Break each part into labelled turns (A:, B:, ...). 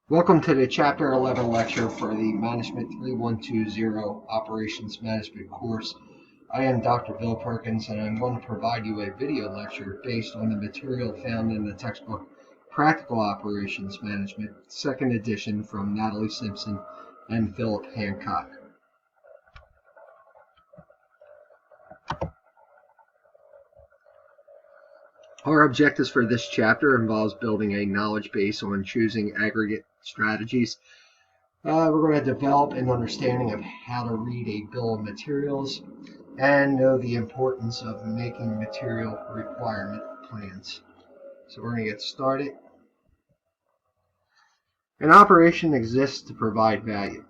A: Welcome to the Chapter 11 lecture for the Management 3120 Operations Management course. I am Dr. Bill Perkins, and I'm going to provide you a video lecture based on the material found in the textbook Practical Operations Management, 2nd edition from Natalie Simpson and Philip Hancock. Our objectives for this chapter involves building a knowledge base on choosing aggregate strategies. We're going to develop an understanding of how to read a bill of materials and know the importance of making material requirement plans. So we're going to get started. An operation exists to provide value.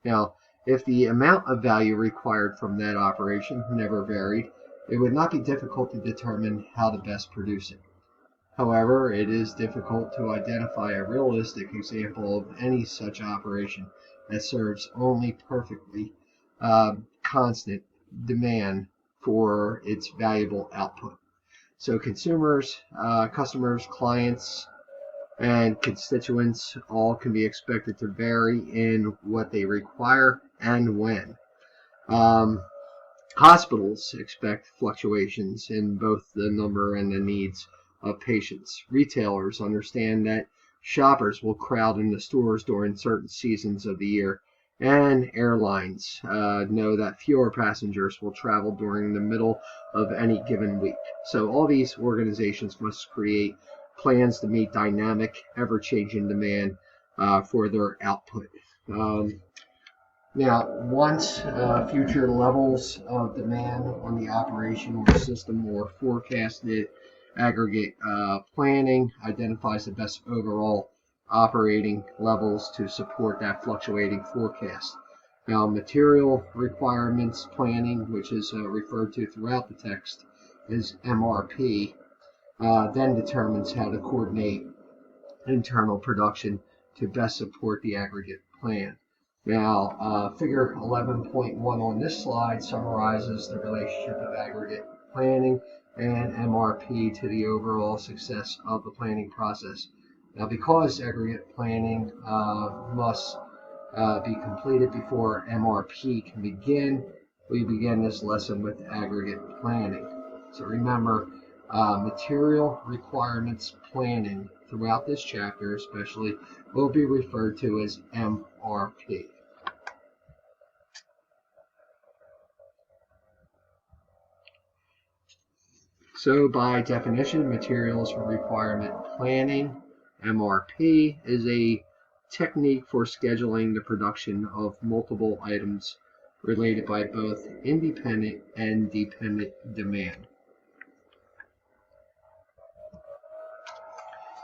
A: Now, if the amount of value required from that operation never varied, it would not be difficult to determine how to best produce it. However, it is difficult to identify a realistic example of any such operation that serves only perfectly constant demand for its valuable output. So consumers, customers, clients, and constituents all can be expected to vary in what they require and when. Hospitals expect fluctuations in both the number and the needs of patients. Retailers understand that shoppers will crowd into stores during certain seasons of the year, and airlines know that fewer passengers will travel during the middle of any given week. So all these organizations must create plans to meet dynamic, ever-changing demand for their output. Now, once future levels of demand on the operation or system were forecasted, aggregate planning identifies the best overall operating levels to support that fluctuating forecast. Now, material requirements planning, which is referred to throughout the text, is MRP, then determines how to coordinate internal production to best support the aggregate plan. Now, figure 11.1 on this slide summarizes the relationship of aggregate planning and MRP to the overall success of the planning process. Now, because aggregate planning must be completed before MRP can begin, we begin this lesson with aggregate planning. So remember, material requirements planning throughout this chapter especially will be referred to as MRP. So by definition, materials requirement planning, MRP, is a technique for scheduling the production of multiple items related by both independent and dependent demand.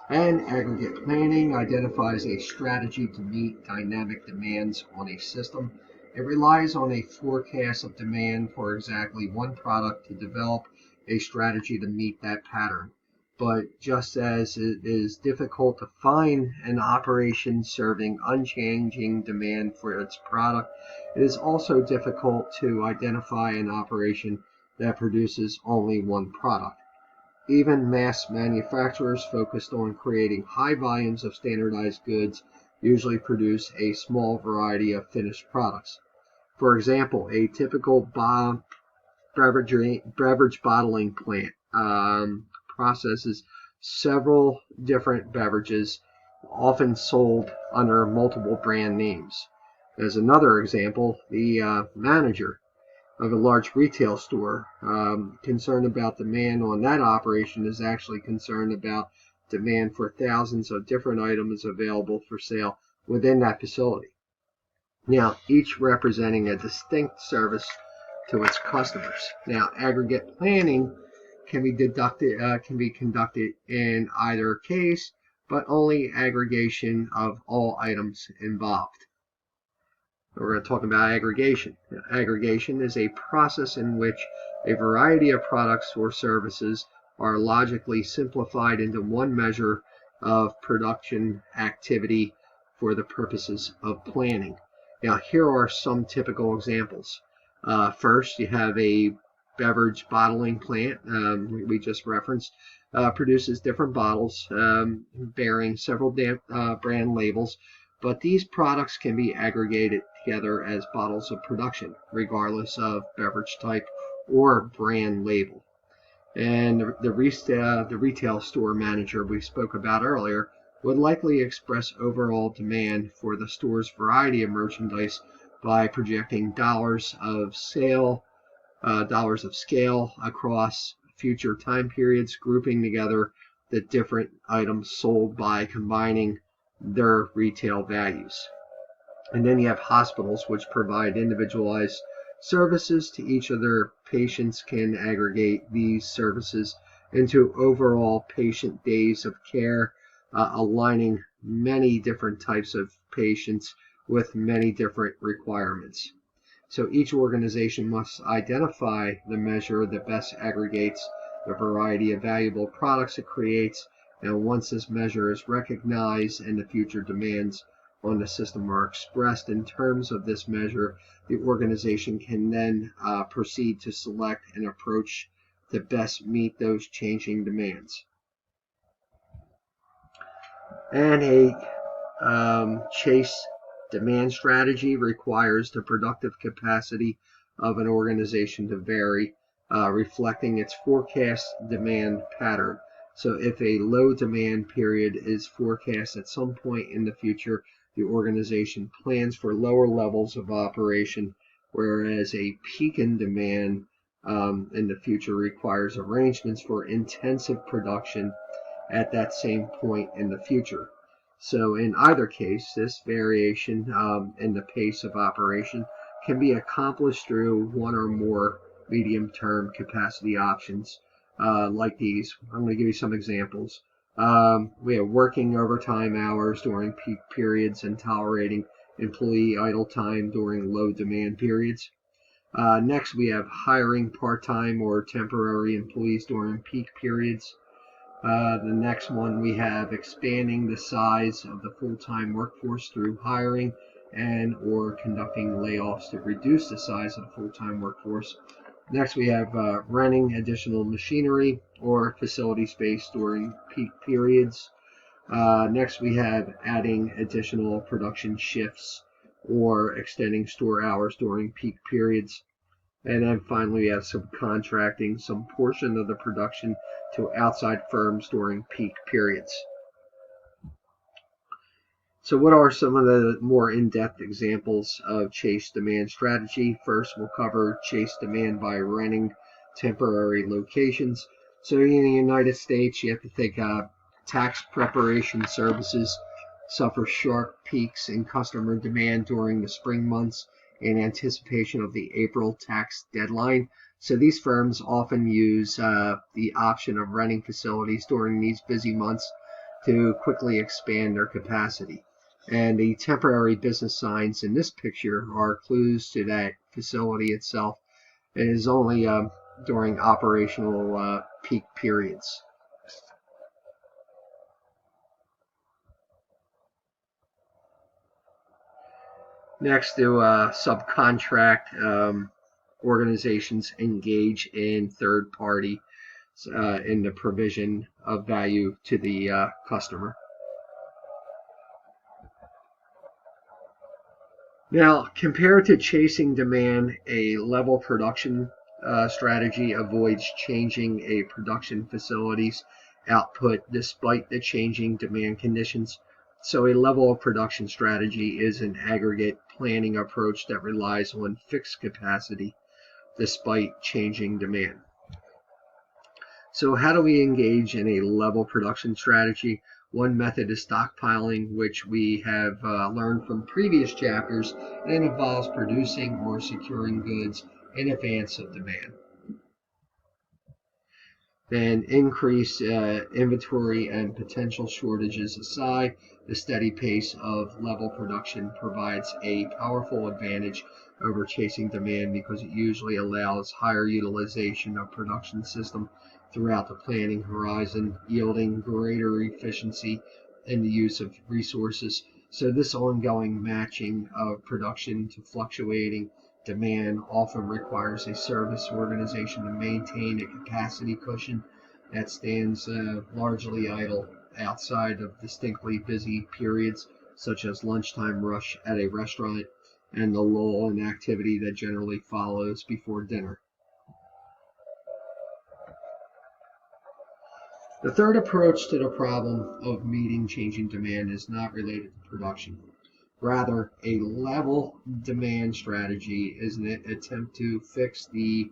A: And aggregate planning identifies a strategy to meet dynamic demands on a system. It relies on a forecast of demand for exactly one product to develop a strategy to meet that pattern. But just as it is difficult to find an operation serving unchanging demand for its product, it is also difficult to identify an operation that produces only one product. Even mass manufacturers focused on creating high volumes of standardized goods usually produce a small variety of finished products. For example, a typical beverage bottling plant processes several different beverages, often sold under multiple brand names. As another example, the manager of a large retail store concerned about demand on that operation is actually concerned about demand for thousands of different items available for sale within that facility. Now, each representing a distinct service to its customers. Now, aggregate planning can be conducted in either case, but only aggregation of all items involved. We're going to talk about aggregation. Now, aggregation is a process in which a variety of products or services are logically simplified into one measure of production activity for the purposes of planning. Now, here are some typical examples. First, you have a beverage bottling plant we just referenced. produces different bottles bearing several brand labels, but these products can be aggregated together as bottles of production, regardless of beverage type or brand label. And the retail store manager we spoke about earlier would likely express overall demand for the store's variety of merchandise by projecting dollars of scale across future time periods, grouping together the different items sold by combining their retail values. And then you have hospitals, which provide individualized services to each of their patients, can aggregate these services into overall patient days of care, aligning many different types of patients with many different requirements. So each organization must identify the measure that best aggregates the variety of valuable products it creates, and once this measure is recognized and the future demands on the system are expressed in terms of this measure, the organization can then proceed to select an approach to best meet those changing demands. And a chase demand strategy requires the productive capacity of an organization to vary, reflecting its forecast demand pattern. So if a low demand period is forecast at some point in the future, the organization plans for lower levels of operation, whereas a peak in demand in the future requires arrangements for intensive production at that same point in the future. So in either case, this variation in the pace of operation can be accomplished through one or more medium-term capacity options like these. I'm going to give you some examples. We have working overtime hours during peak periods and tolerating employee idle time during low demand periods. Next, we have hiring part-time or temporary employees during peak periods. The next one, we have expanding the size of the full-time workforce through hiring and or conducting layoffs to reduce the size of the full-time workforce. Next, we have renting additional machinery or facility space during peak periods. Next, we have adding additional production shifts or extending store hours during peak periods. And then finally, we have subcontracting some portion of the production to outside firms during peak periods. So what are some of the more in-depth examples of chase demand strategy? First, we'll cover chase demand by renting temporary locations. So in the United States, you have to think tax preparation services suffer sharp peaks in customer demand during the spring months in anticipation of the April tax deadline. So these firms often use the option of renting facilities during these busy months to quickly expand their capacity. And the temporary business signs in this picture are clues to that facility itself. It is only during operational peak periods. Next, to subcontract organizations engage in third party in the provision of value to the customer. Now, compared to chasing demand, a level production strategy avoids changing a production facility's output despite the changing demand conditions. So a level of production strategy is an aggregate planning approach that relies on fixed capacity despite changing demand. So how do we engage in a level production strategy? One method is stockpiling, which we have learned from previous chapters, and it involves producing or securing goods in advance of demand. Then increase inventory and potential shortages aside, the steady pace of level production provides a powerful advantage over chasing demand because it usually allows higher utilization of production system throughout the planning horizon, yielding greater efficiency in the use of resources. So this ongoing matching of production to fluctuating demand often requires a service organization to maintain a capacity cushion that stands largely idle outside of distinctly busy periods, such as lunchtime rush at a restaurant and the lull in activity that generally follows before dinner. The third approach to the problem of meeting changing demand is not related to production. Rather, a level demand strategy is an attempt to fix the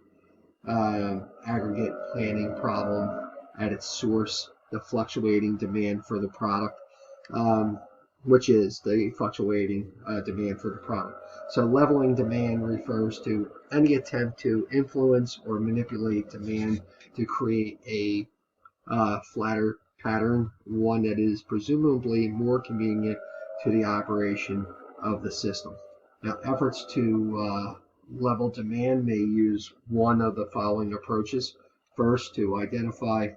A: aggregate planning problem at its source, the fluctuating demand for the product, which is the fluctuating demand for the product. So leveling demand refers to any attempt to influence or manipulate demand to create a flatter pattern, one that is presumably more convenient to the operation of the system. Now, efforts to level demand may use one of the following approaches. First, to identify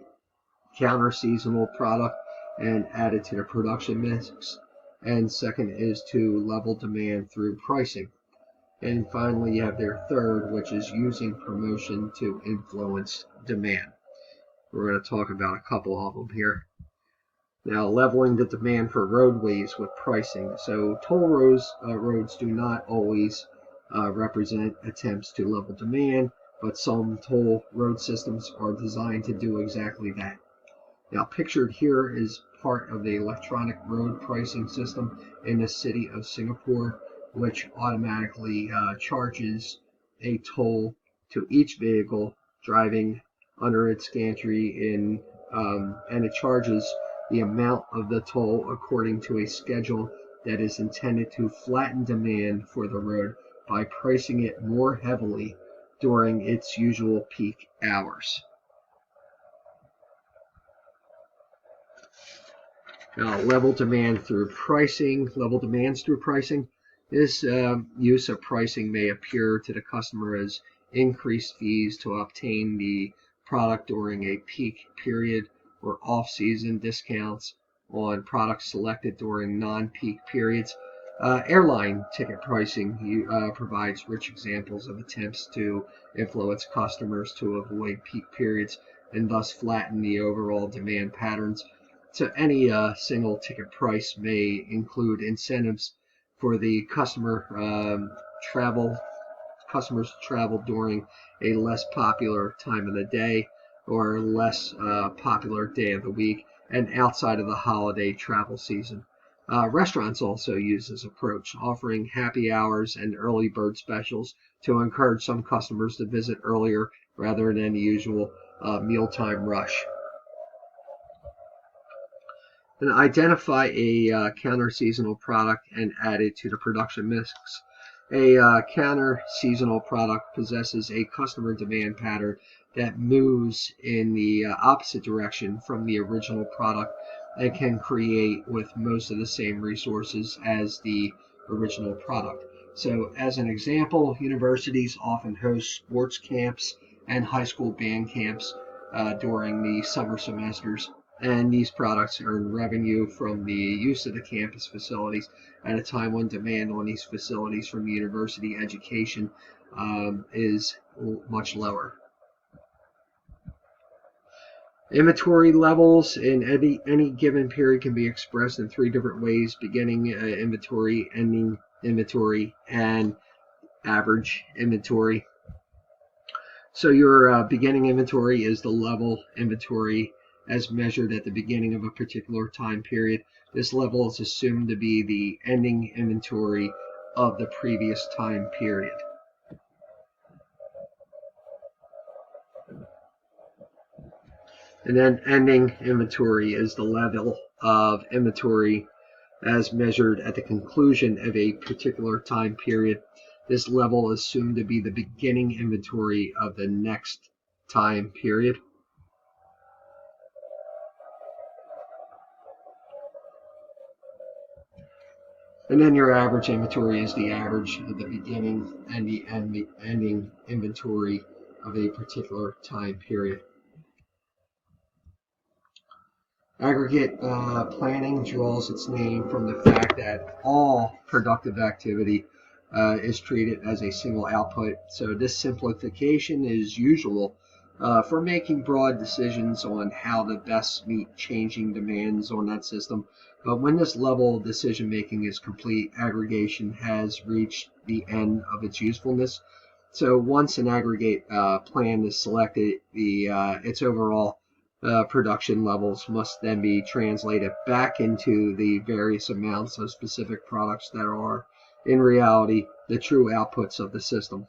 A: counter-seasonal product and add it to the production mix. And second is to level demand through pricing. And finally, you have their third, which is using promotion to influence demand. We're going to talk about a couple of them here. Now, leveling the demand for roadways with pricing. So toll roads do not always represent attempts to level demand, but some toll road systems are designed to do exactly that. Now, pictured here is part of the electronic road pricing system in the city of Singapore, which automatically charges a toll to each vehicle driving under its gantry and it charges the amount of the toll according to a schedule that is intended to flatten demand for the road by pricing it more heavily during its usual peak hours. Now, level demands through pricing. This use of pricing may appear to the customer as increased fees to obtain the product during a peak period or off-season discounts on products selected during non-peak periods. Airline ticket pricing provides rich examples of attempts to influence customers to avoid peak periods and thus flatten the overall demand patterns. So any single ticket price may include incentives for the customers to travel during a less popular time of the day or less popular day of the week and outside of the holiday travel season. Restaurants also use this approach, offering happy hours and early bird specials to encourage some customers to visit earlier rather than the usual mealtime rush. And identify a counter-seasonal product and add it to the production mix. A counter-seasonal product possesses a customer demand pattern that moves in the opposite direction from the original product and can create with most of the same resources as the original product. So as an example, universities often host sports camps and high school band camps during the summer semesters. And these products earn revenue from the use of the campus facilities at a time when demand on these facilities from university education is much lower. Inventory levels in any given period can be expressed in three different ways: beginning inventory, ending inventory, and average inventory. So your beginning inventory is the level inventory as measured at the beginning of a particular time period. This level is assumed to be the ending inventory of the previous time period. And then ending inventory is the level of inventory as measured at the conclusion of a particular time period. This level is assumed to be the beginning inventory of the next time period. And then your average inventory is the average of the beginning and the ending inventory of a particular time period. Aggregate planning draws its name from the fact that all productive activity is treated as a single output. So this simplification is usual for making broad decisions on how to best meet changing demands on that system. But when this level of decision making is complete, aggregation has reached the end of its usefulness. So once an aggregate plan is selected, its overall production levels must then be translated back into the various amounts of specific products that are, in reality, the true outputs of the system.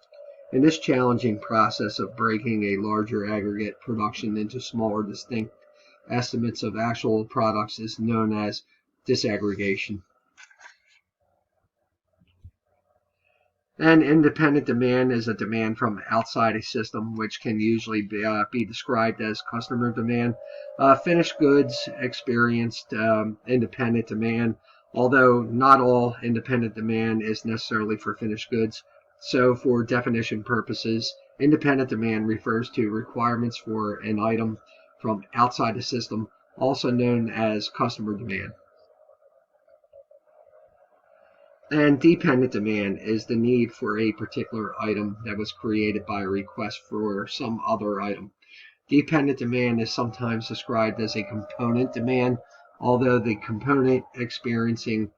A: And this challenging process of breaking a larger aggregate production into smaller, distinct estimates of actual products is known as disaggregation. And independent demand is a demand from outside a system, which can usually be described as customer demand. Finished goods experienced independent demand, although not all independent demand is necessarily for finished goods. So for definition purposes, independent demand refers to requirements for an item from outside the system, also known as customer demand. And dependent demand is the need for a particular item that was created by a request for some other item. Dependent demand is sometimes described as a component demand, although the component experiencing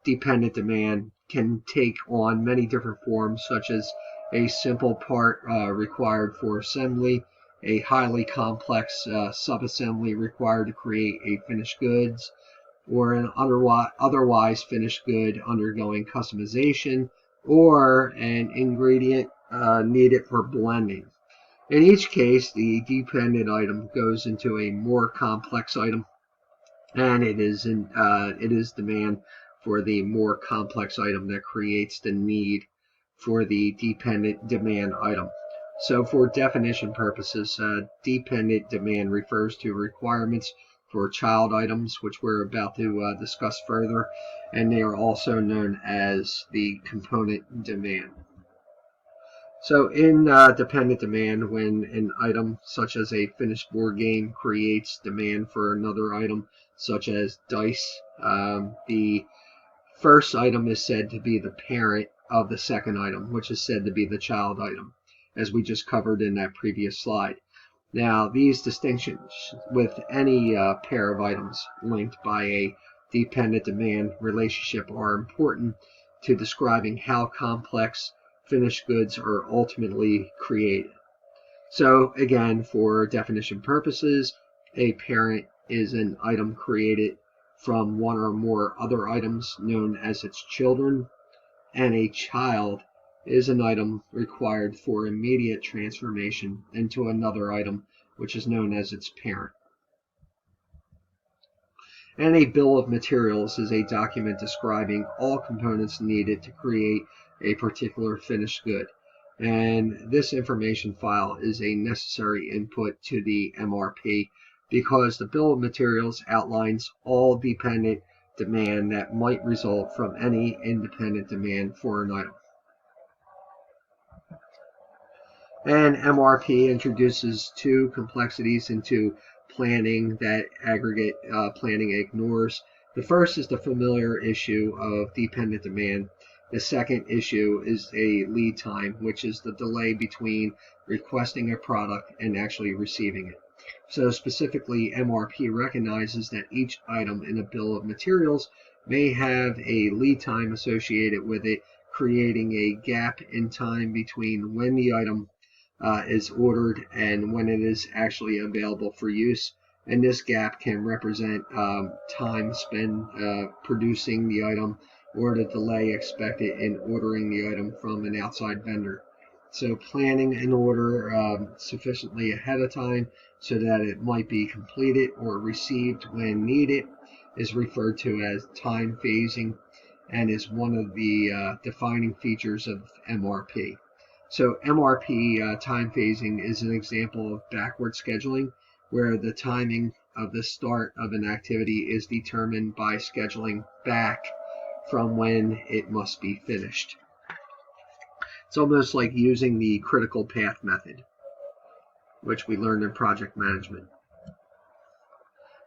A: dependent demand can take on many different forms, such as a simple part required for assembly, a highly complex subassembly required to create a finished goods, or an otherwise finished good undergoing customization, or an ingredient needed for blending. In each case, the dependent item goes into a more complex item, and it is demand for the more complex item that creates the need for the dependent demand item. So for definition purposes, dependent demand refers to requirements for child items, which we're about to discuss further, and they are also known as the component demand. So in dependent demand, when an item such as a finished board game creates demand for another item such as dice, the first item is said to be the parent of the second item, which is said to be the child item, as we just covered in that previous slide. Now, these distinctions with any pair of items linked by a dependent demand relationship are important to describing how complex finished goods are ultimately created. So again, for definition purposes, a parent is an item created from one or more other items known as its children, and a child is an item required for immediate transformation into another item, which is known as its parent. And a bill of materials is a document describing all components needed to create a particular finished good. And this information file is a necessary input to the MRP because the bill of materials outlines all dependent demand that might result from any independent demand for an item. And MRP introduces two complexities into planning that aggregate planning ignores. The first is the familiar issue of dependent demand. The second issue is a lead time, which is the delay between requesting a product and actually receiving it. So specifically, MRP recognizes that each item in a bill of materials may have a lead time associated with it, creating a gap in time between when the item is ordered and when it is actually available for use. And this gap can represent time spent producing the item or the delay expected in ordering the item from an outside vendor. So planning an order sufficiently ahead of time so that it might be completed or received when needed is referred to as time phasing and is one of the defining features of MRP. So MRP time phasing is an example of backward scheduling, where the timing of the start of an activity is determined by scheduling back from when it must be finished. It's almost like using the critical path method, which we learned in project management.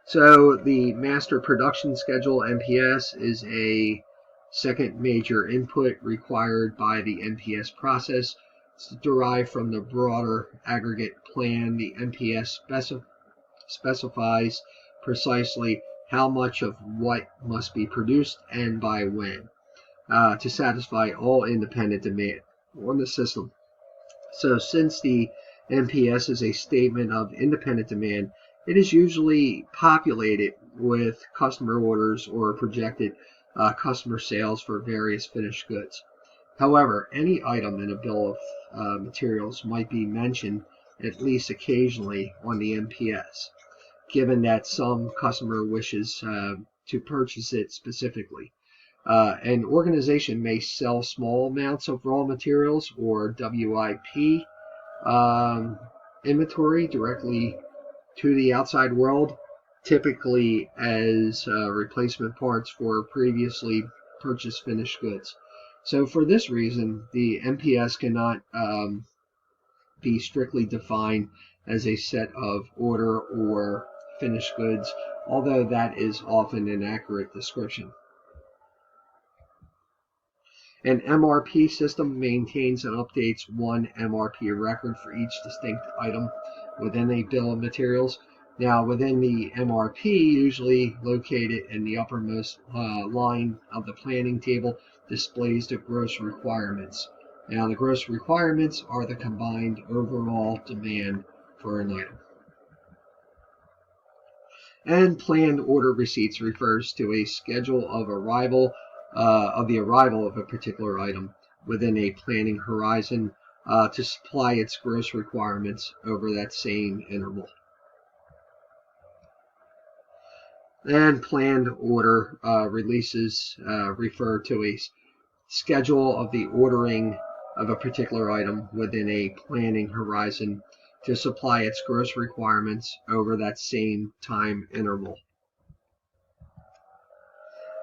A: So the master production schedule, MPS, is a second major input required by the MPS process. derived from the broader aggregate plan. The MPS specifies precisely how much of what must be produced and by when to satisfy all independent demand on the system. So since the MPS is a statement of independent demand, it is usually populated with customer orders or projected customer sales for various finished goods. However, any item in a bill of materials might be mentioned at least occasionally on the MPS, given that some customer wishes to purchase it specifically. An organization may sell small amounts of raw materials or WIP inventory directly to the outside world, typically as replacement parts for previously purchased finished goods. So for this reason, the MPS cannot be strictly defined as a set of order or finished goods, although that is often an accurate description. An MRP system maintains and updates one MRP record for each distinct item within a bill of materials. Now, within the MRP, usually located in the uppermost line of the planning table, displays the gross requirements. Now, the gross requirements are the combined overall demand for an item. And planned order receipts refers to a schedule of the arrival of a particular item within a planning horizon to supply its gross requirements over that same interval. And planned order releases refer to a schedule of the ordering of a particular item within a planning horizon to supply its gross requirements over that same time interval.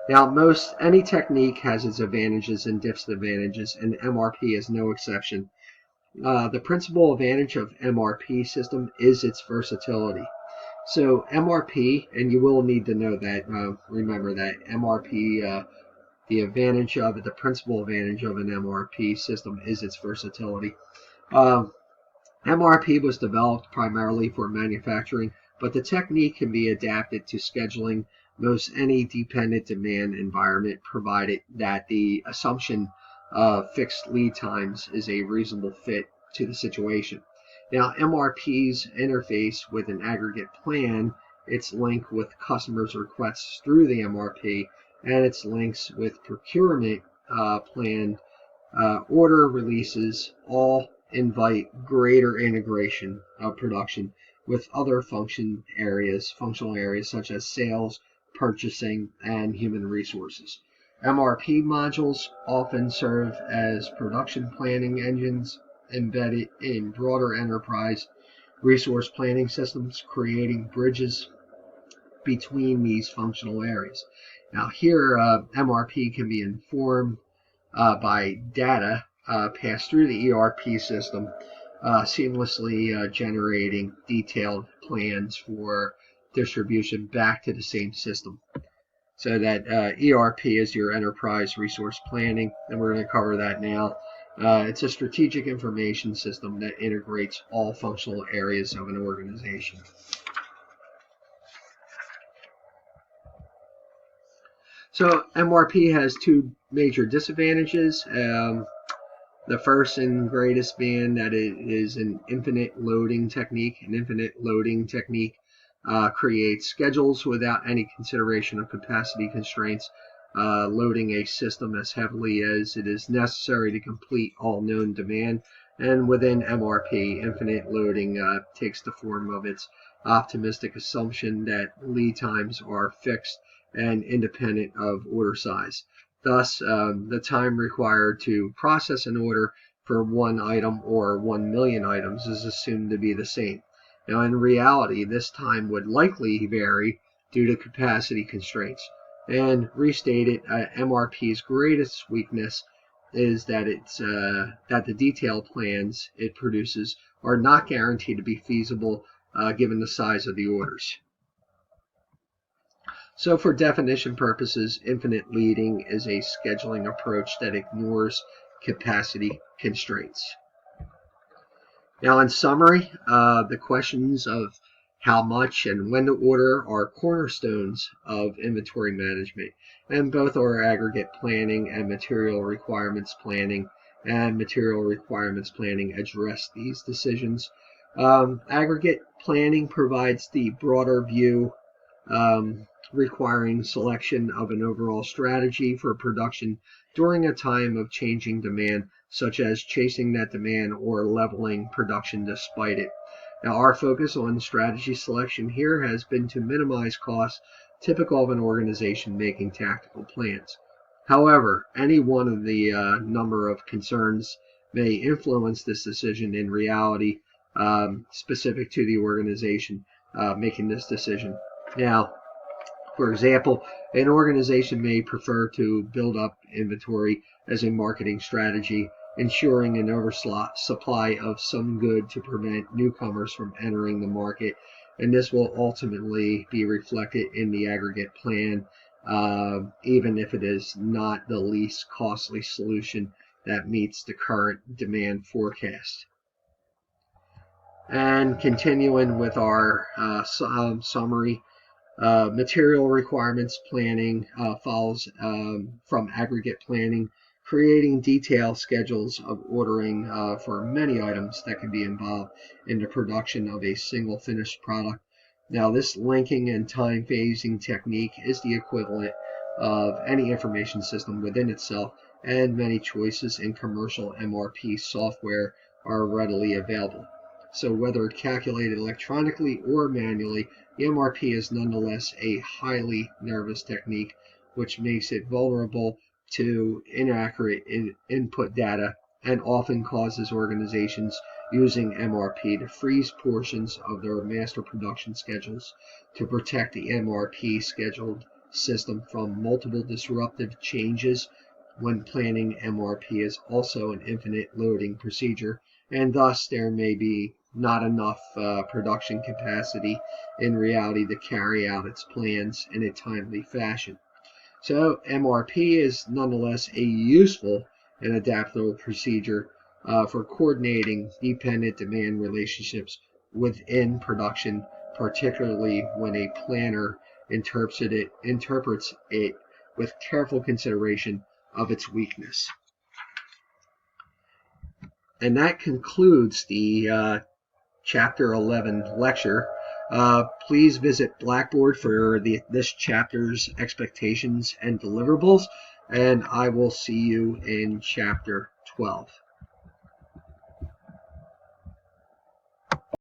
A: Now, any technique has its advantages and disadvantages, and MRP is no exception. The principal advantage of MRP system is its versatility. So MRP, and you will need to know that, remember that MRP, the principal advantage of an MRP system is its versatility. MRP was developed primarily for manufacturing, but the technique can be adapted to scheduling most any dependent demand environment, provided that the assumption of fixed lead times is a reasonable fit to the situation. Now, MRP's interface with an aggregate plan, its link with customers' requests through the MRP, and its links with procurement plan order releases all invite greater integration of production with other functional areas such as sales, purchasing, and human resources. MRP modules often serve as production planning engines embedded in broader enterprise resource planning systems, creating bridges between these functional areas. Now here, MRP can be informed by data passed through the ERP system, seamlessly generating detailed plans for distribution back to the same system. So that ERP is your enterprise resource planning, and we're going to cover that now. It's a strategic information system that integrates all functional areas of an organization. So MRP has two major disadvantages. The first and greatest being that it is an infinite loading technique. An infinite loading technique creates schedules without any consideration of capacity constraints, loading a system as heavily as it is necessary to complete all known demand. And within MRP, infinite loading takes the form of its optimistic assumption that lead times are fixed and independent of order size. Thus, the time required to process an order for one item or 1 million items is assumed to be the same. Now, in reality, this time would likely vary due to capacity constraints. And restated, MRP's greatest weakness is that that the detailed plans it produces are not guaranteed to be feasible given the size of the orders. So for definition purposes, infinite leading is a scheduling approach that ignores capacity constraints. Now, in summary, the questions of how much and when to order are cornerstones of inventory management, and both our aggregate planning and material requirements planning address these decisions. Aggregate planning provides the broader view, requiring selection of an overall strategy for production during a time of changing demand, such as chasing that demand or leveling production despite it. Now, our focus on strategy selection here has been to minimize costs typical of an organization making tactical plans. However, any one of the number of concerns may influence this decision in reality, specific to the organization making this decision. Now, for example, an organization may prefer to build up inventory as a marketing strategy, ensuring an oversupply of some good to prevent newcomers from entering the market, and this will ultimately be reflected in the aggregate plan, even if it is not the least costly solution that meets the current demand forecast. And continuing with our summary, material requirements planning follows from aggregate planning, creating detailed schedules of ordering for many items that can be involved in the production of a single finished product. Now, this linking and time phasing technique is the equivalent of any information system within itself, and many choices in commercial MRP software are readily available. So whether calculated electronically or manually, the MRP is nonetheless a highly nervous technique, which makes it vulnerable to inaccurate input data and often causes organizations using MRP to freeze portions of their master production schedules to protect the MRP scheduled system from multiple disruptive changes. When planning, MRP is also an infinite loading procedure, and thus there may be not enough production capacity in reality to carry out its plans in a timely fashion. So MRP is nonetheless a useful and adaptable procedure for coordinating dependent demand relationships within production, particularly when a planner interprets it with careful consideration of its weakness. And that concludes the Chapter 11 lecture. Please visit Blackboard for this chapter's expectations and deliverables, and I will see you in Chapter 12.